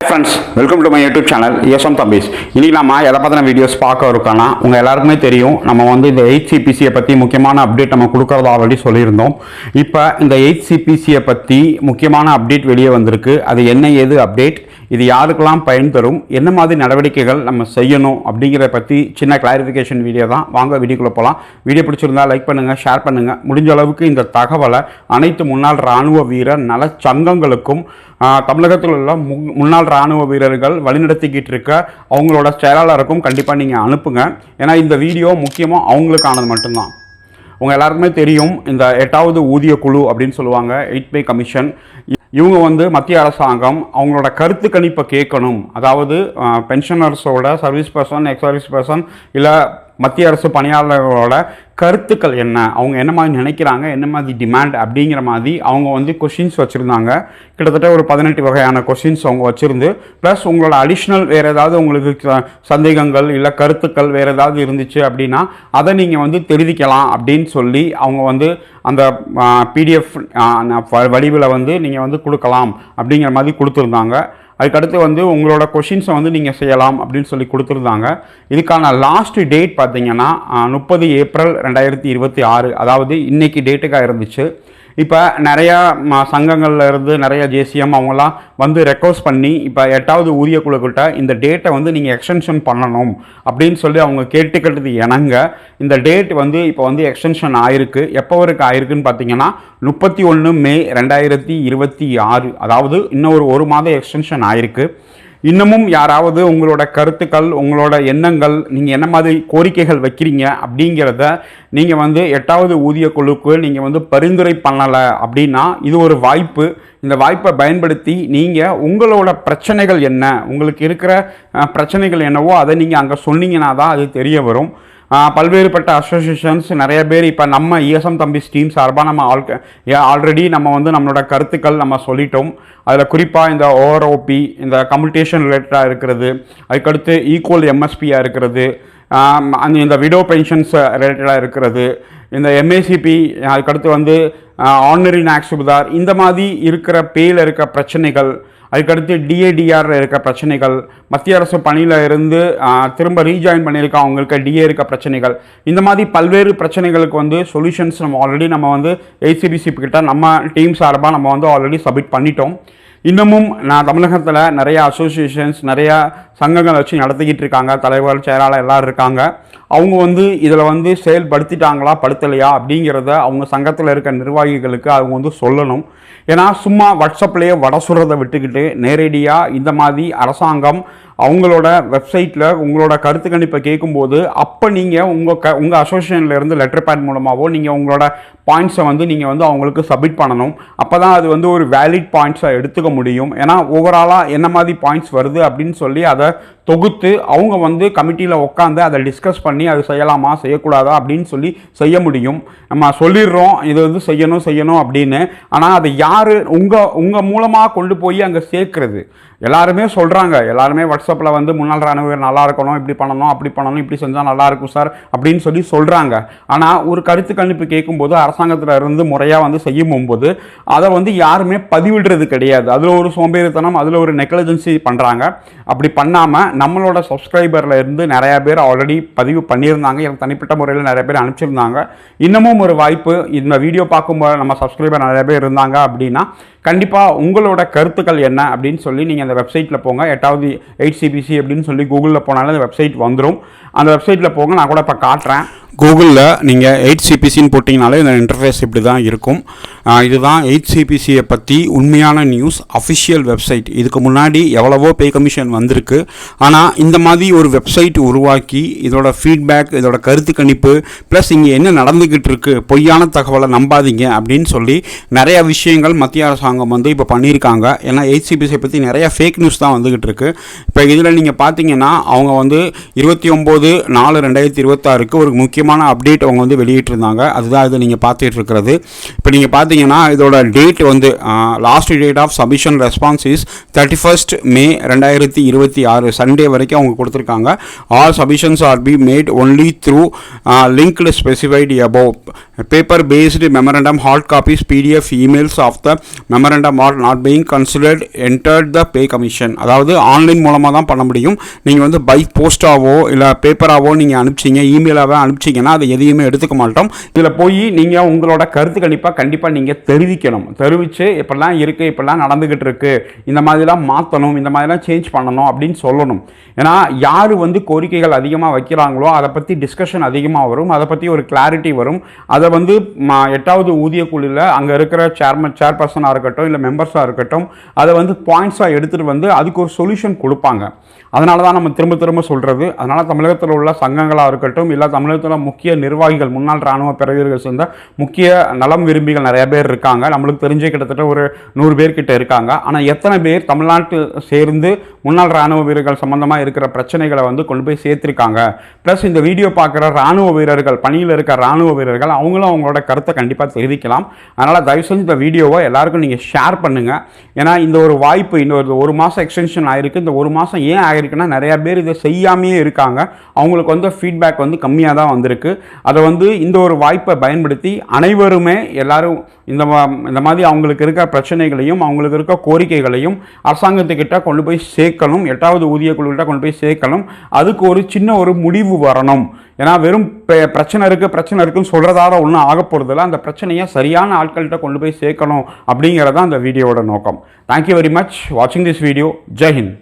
Friends, welcome to my YouTube channel awesome Thambis. இன்னைக்கு நம்ம எதை பற்றின வீடியோஸ் பார்க்க இருக்கோன்னா, உங்கள் எல்லாருக்குமே தெரியும், நம்ம வந்து இந்த 8 CPCயை பற்றி முக்கியமான அப்டேட் நம்ம கொடுக்குறத ஆல்ரெடி சொல்லியிருந்தோம். இப்போ இந்த 8 CPCயை பற்றி முக்கியமான அப்டேட் வெளியே வந்திருக்கு. அது என்ன ஏது அப்டேட், இது யாருக்கெல்லாம் பயன் தரும், என்ன மாதிரி நடவடிக்கைகள் நம்ம செய்யணும் அப்படிங்கிறத பற்றி சின்ன கிளாரிஃபிகேஷன் வீடியோ தான். வாங்க வீடியோக்குள்ளே போகலாம். வீடியோ பிடிச்சிருந்தா லைக் பண்ணுங்கள், ஷேர் பண்ணுங்கள். முடிஞ்ச அளவுக்கு இந்த தகவலை அனைத்து முன்னாள் இராணுவ வீரர் நல சங்கங்களுக்கும் தமிழகத்தில் உள்ள முன்னாள் இராணுவ வீரர்கள் வழிநடத்திக்கிட்டு இருக்க அவங்களோட செயலாளருக்கும் கண்டிப்பாக நீங்கள் அனுப்புங்க. ஏன்னா இந்த வீடியோ முக்கியமாக அவங்களுக்கானது மட்டும்தான். உங்கள் எல்லாருக்குமே தெரியும், இந்த 8வது ஊதிய குழு அப்படின்னு சொல்லுவாங்க, 8 பே கமிஷன். இவங்க வந்து மத்திய அரசாங்கம் அவங்களோட கருத்து கணிப்பை கேட்கணும். அதாவது பென்ஷனர்ஸோட service person, ex service person இல்லை மத்திய அரசு பணியாளர்களோட கருத்துக்கள் என்ன, அவங்க என்ன மாதிரி நினைக்கிறாங்க, என்ன மாதிரி டிமாண்ட் அப்படிங்கிற மாதிரி அவங்க வந்து கொஷின்ஸ் வச்சுருந்தாங்க. கிட்டத்தட்ட ஒரு 18 வகையான கொஷின்ஸ் அவங்க வச்சுருந்து, ப்ளஸ் உங்களோட அடிஷ்னல் வேறு ஏதாவது உங்களுக்கு சந்தேகங்கள் இல்லை கருத்துக்கள் வேறு ஏதாவது இருந்துச்சு அப்படின்னா அதை நீங்கள் வந்து தெரிவிக்கலாம் அப்படின்னு சொல்லி அவங்க வந்து அந்த பிடிஎஃப் வடிவில் வந்து நீங்கள் வந்து கொடுக்கலாம் அப்படிங்கிற மாதிரி கொடுத்துருந்தாங்க. அதுக்கடுத்து வந்து உங்களோட கொஷின்ஸை வந்து நீங்கள் செய்யலாம் அப்படின்னு சொல்லி கொடுத்துருந்தாங்க. இதுக்கான லாஸ்ட் டேட் பார்த்தீங்கன்னா 30 ஏப்ரல் 2026, அதாவது இன்றைக்கி டேட்டுக்காக இருந்துச்சு. இப்போ நிறையா சங்கங்களில் இருந்து நிறைய ஜேசிஎம் அவங்களாம் வந்து ரெக்வஸ்ட் பண்ணி இப்போ 8வது ஊதிய குழுக்கிட்ட இந்த டேட்டை வந்து நீங்கள் எக்ஸ்டென்ஷன் பண்ணணும் அப்படின்னு சொல்லி அவங்க கேட்டுக்கிட்டது இணங்க இந்த டேட் வந்து இப்போ வந்து எக்ஸ்டென்ஷன் ஆயிருக்கு. எப்போ வரைக்கும் ஆயிருக்குன்னு பார்த்தீங்கன்னா 31 மே 2026, அதாவது இன்னும் ஒரு மாதம் எக்ஸ்டென்ஷன் ஆயிருக்கு. இன்னமும் யாராவது உங்களோட கருத்துக்கள், உங்களோட எண்ணங்கள், நீங்கள் என்ன மாதிரி கோரிக்கைகள் வைக்கிறீங்க அப்படிங்கிறத நீங்கள் வந்து 8வது ஊதிய குழுக்கு நீங்கள் வந்து பரிந்துரை பண்ணலை அப்படின்னா இது ஒரு வாய்ப்பு. இந்த வாய்ப்பை பயன்படுத்தி நீங்கள் உங்களோட பிரச்சனைகள் என்ன, உங்களுக்கு இருக்கிற பிரச்சனைகள் என்னவோ அதை நீங்கள் அங்கே சொன்னீங்கன்னா தான் அது தெரிய வரும். பல்வேறுபட்ட அசோசியேஷன்ஸ் நிறைய பேர் இப்போ நம்ம ஏசம் தம்பிஸ் டீம் சார்பாக நம்ம ஆல்ரெடி நம்ம வந்து நம்மளோட கருத்துக்கள் நம்ம சொல்லிட்டோம். அதில் குறிப்பாக இந்த ஓஆர்ஓபி, இந்த கம்யூனிகேஷன் ரிலேட்டடாக இருக்கிறது, அதுக்கடுத்து ஈக்குவல் எம்எஸ்பியாக இருக்கிறது, இந்த விடோ பென்ஷன்ஸ் ரிலேட்டடாக இருக்கிறது, இந்த எம்ஏசிபி, அதுக்கடுத்து வந்து ஆர்டினரி நாக்ஸுபதார், இந்த மாதிரி இருக்கிற பேயில் இருக்க பிரச்சனைகள், அதுக்கடுத்து டிஏடிஆரில் இருக்க பிரச்சனைகள், மத்திய அரசு பணியில் இருந்து திரும்ப ரீஜாயின் பண்ணியிருக்க அவங்களுக்கு டிஏ இருக்க பிரச்சனைகள், இந்த மாதிரி பல்வேறு பிரச்சனைகளுக்கு வந்து சொல்யூஷன்ஸ் நம்ம வந்து 8 CPC கிட்ட நம்ம டீம் சார்பாக நம்ம வந்து ஆல்ரெடி சப்மிட் பண்ணிட்டோம். இன்னமும் தமிழகத்தில் நிறைய அசோசியேஷன்ஸ், நிறையா சங்கங்கள் வச்சு நடத்திக்கிட்டு இருக்காங்க. தலைவர், செயலாளர் எல்லோரும் இருக்காங்க. அவங்க வந்து இதில் வந்து செயல்படுத்திட்டாங்களா படுத்தலையா அப்படிங்கிறத அவங்க சங்கத்தில் இருக்க நிர்வாகிகளுக்கு அவங்க வந்து சொல்லணும். ஏன்னா சும்மா வாட்ஸ்அப்லேயே வட சொல்கிறத விட்டுக்கிட்டு நேரடியாக இந்த மாதிரி அரசாங்கம் அவங்களோட வெப்சைட்டில் உங்களோட கருத்து கணிப்பை கேட்கும்போது அப்போ நீங்கள் உங்கள் அசோசியேஷன்லேருந்து லெட்டர் பேட் மூலமாகவோ நீங்கள் உங்களோட பாயிண்ட்ஸை வந்து நீங்கள் வந்து அவங்களுக்கு சப்மிட் பண்ணணும். அப்போ தான் அது வந்து ஒரு வேலிட் பாயிண்ட்ஸாக எடுத்துக்க முடியும். ஏன்னா ஓவராலாக என்ன மாதிரி பாயிண்ட்ஸ் வருது அப்படின்னு சொல்லி அதை தொகுத்து அவங்க வந்து கமிட்டியில் உட்காந்து அதை டிஸ்கஸ் பண்ணி அது செய்யலாமா செய்யக்கூடாதா அப்படின்னு சொல்லி செய்ய முடியும். நம்ம சொல்லிடுறோம் இது வந்து செய்யணும் அப்படின்னு, ஆனால் அதை யார் உங்கள் மூலமாக கொண்டு போய் அங்கே சேர்க்குறது? எல்லாருமே சொல்கிறாங்க, எல்லாருமே வாட்ஸ்அப்பில் வந்து முன்னாள் இராணுவ நல்லா இருக்கணும், இப்படி பண்ணணும், அப்படி பண்ணணும், இப்படி செஞ்சால் நல்லாயிருக்கும் சார் அப்படின்னு சொல்லி சொல்கிறாங்க. ஆனால் ஒரு கருத்து கணிப்பு கேட்கும்போது அரசாங்கத்தில் இருந்து முறையாக வந்து செய்யும் போது அதை வந்து யாருமே பதிவிடுறது கிடையாது. அதில் ஒரு சோம்பேறித்தனம், அதில் ஒரு நெக்லிஜென்சி பண்ணுறாங்க. அப்படி பண்ணாமல் நம்மளோட சப்ஸ்கிரைபரில் இருந்து நிறையா பேர் ஆல்ரெடி பதிவு பண்ணியிருந்தாங்க. எனக்கு தனிப்பட்ட முறையில் நிறைய பேர் அனுப்பிச்சிருந்தாங்க. இன்னமும் ஒரு வாய்ப்பு, இந்த வீடியோ பார்க்கும்போது நம்ம சப்ஸ்கிரைபர் நிறைய பேர் இருந்தாங்க அப்படின்னா கண்டிப்பாக உங்களோட கருத்துக்கள் என்ன அப்படின்னு சொல்லி நீங்கள் அந்த வெப்சைட்டில் போங்க. 8வது 8 CPC அப்படின்னு சொல்லி கூகுளில் போனாலும் அந்த வெப்சைட் வந்துடும். அந்த வெப்சைட்டில் போங்க, நான் கூட இப்போ காட்டுறேன். கூகுளில் நீங்கள் 8 CPCன்னு போட்டிங்கனாலே இந்த இன்டர்ஃபேஸ் இப்படி தான் இருக்கும். இதுதான் 8 CPCயை பற்றி உண்மையான நியூஸ், அஃபிஷியல் வெப்சைட். இதுக்கு முன்னாடி எவ்வளவோ பே கமிஷன் வந்திருக்கு. ஆனால் இந்த மாதிரி ஒரு வெப்சைட் உருவாக்கி இதோட ஃபீட்பேக், இதோட கருத்து கணிப்பு, ப்ளஸ் இங்கே என்ன நடந்துக்கிட்டு இருக்கு, பொய்யான தகவலை நம்பாதீங்க அப்படின்னு சொல்லி நிறைய விஷயங்கள் மத்திய அரசாங்கம் வந்து இப்போ பண்ணியிருக்காங்க. ஏன்னா 8 CPCயை பற்றி நிறைய ஃபேக் நியூஸ் தான் வந்துக்கிட்டு இருக்கு. இப்போ இதில் நீங்கள் பார்த்தீங்கன்னா அவங்க வந்து 29/4/2026 ஒரு முக்கிய முக்கியமான அப்டேட் அவங்க வந்து வெளியிட்டிருந்தாங்க. அதுதான் இது நீங்கள் பார்த்துட்டு இருக்கிறது. இப்போ நீங்கள் பார்த்தீங்கன்னா இதோட டேட் வந்து last date of submission response is 31 May 2026 Sunday வரைக்கும் அவங்க கொடுத்துருக்காங்க. All submissions are be made only through linked specified above. Paper based memorandum, hard copies, PDF, emails of the memorandum are not being considered entered the pay commission. அதாவது online மூலமாக தான் பண்ண முடியும். நீங்கள் வந்து பை போஸ்ட்டாவோ இல்லை பேப்பராகவோ நீங்கள் அனுப்பிச்சிங்க, இமெயிலாகவே அனுப்பிச்சிங்கன்னா அதை எதையுமே எடுத்துக்க மாட்டோம். இதில் போய் நீங்கள் உங்களோட கருத்து கண்டிப்பாக நீங்கள் தெரிவிக்கணும். தெரிவித்து இப்படிலாம் இருக்குது, இப்படிலாம் நடந்துக்கிட்டு இருக்குது, இந்த மாதிரிலாம் மாற்றணும், இந்த மாதிரிலாம் சேஞ்ச் பண்ணணும் அப்படின்னு சொல்லணும். ஏன்னா யார் வந்து கோரிக்கைகள் அதிகமாக வைக்கிறாங்களோ அதை பற்றி டிஸ்கஷன் அதிகமாக வரும், அதை பற்றி ஒரு கிளாரிட்டி வரும். அதை வந்து 8வது ஊதிய குழுவில் அங்கே இருக்கிற சேர்பர்சனாக இருக்கட்டும் இல்லை மெம்பர்ஸாக இருக்கட்டும் அதை வந்து பாயிண்ட்ஸாக எடுத்துகிட்டு வந்து அதுக்கு ஒரு சொல்யூஷன் கொடுப்பாங்க. அதனால தான் நம்ம திரும்ப திரும்ப சொல்கிறது. அதனால் தமிழகத்தில் உள்ள சங்கங்களாக இருக்கட்டும் இல்லை தமிழகத்தில் முக்கிய நிர்வாகிகள், முன்னாள் இராணுவ பிரிவீர்கள் சேர்ந்த முக்கிய நலம் விரும்பிகள் நிறைய பேர் இருக்காங்க. நம்மளுக்கு தெரிஞ்ச கிட்டத்தட்ட ஒரு 100 பேர்கிட்ட இருக்காங்க. ஆனால் எத்தனை பேர் தமிழ்நாட்டு சேர்ந்து முன்னாள் இராணுவ வீரர்கள் சம்பந்தமாக இருக்கிற பிரச்சனைகளை வந்து கொண்டு போய் சேர்த்துருக்காங்க? ப்ளஸ் இந்த வீடியோ பார்க்குற இராணுவ வீரர்கள், பணியில் இருக்க இராணுவ வீரர்கள் அவங்களும் அவங்களோட கருத்தை கண்டிப்பாக தெரிவிக்கலாம். அதனால் தயவு செஞ்சு இந்த வீடியோவை எல்லாருக்கும் நீங்கள் ஷேர் பண்ணுங்கள். ஏன்னா இந்த ஒரு வாய்ப்பு, இந்த ஒரு மாதம் எக்ஸ்டென்ஷன் ஆகிருக்கு. இந்த ஒரு மாதம் ஏன் ஆகிருக்குன்னா நிறையா பேர் இதை செய்யாமையே இருக்காங்க. அவங்களுக்கு வந்து ஃபீட்பேக் வந்து கம்மியாக தான் வந்திருக்கு. அதை வந்து இந்த ஒரு வாய்ப்பை பயன்படுத்தி அனைவருமே எல்லாரும் இந்த மாதிரி அவங்களுக்கு இருக்க பிரச்சனைகளையும் அவங்களுக்கு இருக்க கோரிக்கைகளையும் அரசாங்கத்துக்கிட்ட கொண்டு போய் சேர்க்கணும். 8வது ஊதிய குழுக்கிட்ட கொண்டு போய் சேர்க்கணும். அதுக்கு ஒரு சின்ன ஒரு முடிவு வரணும். ஏன்னா வெறும் பிரச்சனை இருக்குன்னு சொல்கிறதால ஒன்றும் ஆக போகிறதில்ல. அந்த பிரச்சனையை சரியான ஆட்கள்கிட்ட கொண்டு போய் சேர்க்கணும் அப்படிங்கிறதான் அந்த வீடியோவோட நோக்கம். தேங்க்யூ வெரி மச் வாட்சிங் திஸ் வீடியோ. ஜெய் ஹிந்த்.